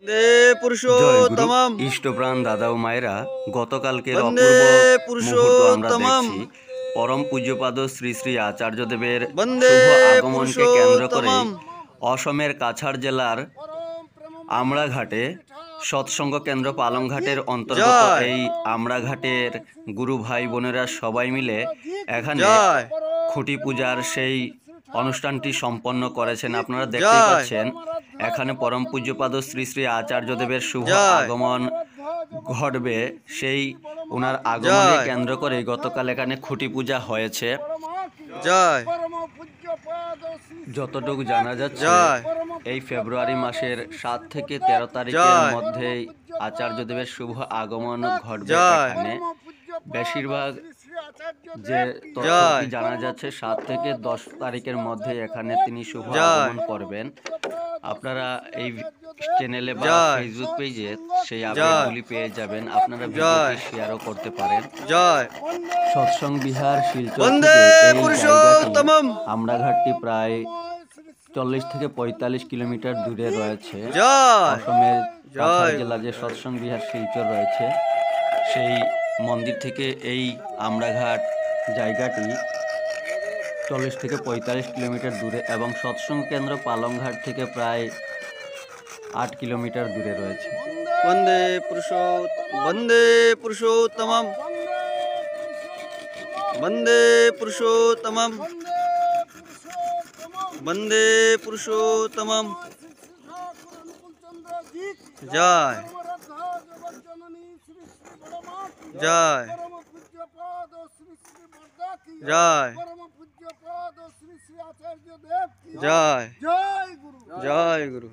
বন্দে জয় গুরু। পুরুষোত্তমম ইষ্টপ্রাণ দাদা ও মায়েরা, গতকালকের বন্দে অপূর্ব মুহূর্ত আমরা পুরুষোত্তমম দেখছি। পরম পূজ্যপাদ শ্রী শ্রী আচার্যদেবের বন্দে শুভ আগমনকে কেন্দ্র করেই পুরুষোত্তমম অসমের কাছাড় জেলার আমড়াঘাটে সৎসঙ্গ কেন্দ্র পালংঘাটের অন্তর্গত জয় এই আমড়াঘাটের গুরু ভাই বোনেরা সবাই মিলে এখানে জয় খুঁটি পূজার সেই অনুষ্ঠানটি সম্পন্ন করেছেন। আপনারা দেখতেই জয় পাচ্ছেন এখানে পরম পূজ্যপাদ শ্রী শ্রী আচার্যদেবের শুভ জয় আগমন ঘটবে। সেই ওনার আগমনে জয় কেন্দ্র করে গতকাল এখানে খুঁটি পূজা হয়েছে। জয় যতটুকু জানা যাচ্ছে জয় এই ফেব্রুয়ারি মাসের 7 থেকে 13 তারিখের জয় মধ্যেই আচার্যদেবের শুভ আগমন ঘটবে জয় এখানে। বেশিরভাগ যে জয় তথ্যটি জানা যাচ্ছে 7 থেকে 10 তারিখের মধ্যে এখানে তিনি শুভ জয় আগমন করবেন। আপনারা এই চ্যানেলে বা জয় ফেসবুক পেজে সেই জয় আপডেটগুলি পেয়ে যাবেন। আপনারা জয় ভিডিওটি শেয়ারও করতে পারেন। জয় সৎসঙ্গ বিহার শিলচর বন্দে থেকে এই জায়গাটি পুরুষোত্তমম আমড়াঘাটটি প্রায় 40 থেকে 45 কিলোমিটার দূরে রয়েছে। জয় অসমের কাছাড় জয় জেলা যে সৎসঙ্গ বিহার শিলচর রয়েছে সেই মন্দির থেকে এই আমড়াঘাট জায়গাটি 40 থেকে 45 কিলোমিটার দূরে এবং সৎসঙ্গ কেন্দ্র পালংঘাট থেকে প্রায় 8 কিলোমিটার দূরে রয়েছে। বন্দে বন্দে পুরুষোত্তমম বন্দে পুরুষোত্তমম বন্দে পুরুষোত্তমম জয় জয় জয় জয় জয় গুরু।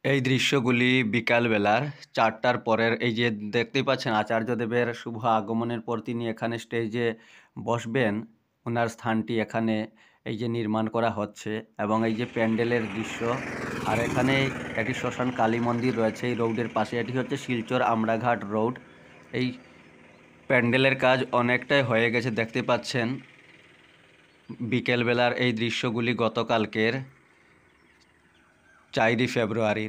এই দৃশ্যগুলি বিকালবেলার 4টার পরের। এই যে দেখতেই পাচ্ছেন আচার্যদেবের শুভ আগমনের পর তিনি এখানে স্টেজে বসবেন। ওনার স্থানটি এখানে এই যে নির্মাণ করা হচ্ছে এবং এই যে প্যান্ডেলের দৃশ্য। আর এখানে একটি শ্মশান কালী মন্দির রয়েছে এই রোডের পাশে। এটি হচ্ছে শিলচর আমড়াঘাট রোড। এই প্যান্ডেলের কাজ অনেকটাই হয়ে গেছে, দেখতে পাচ্ছেন। বিকেলবেলার এই দৃশ্যগুলি গতকালকের 4 ফেব্রুয়ারি।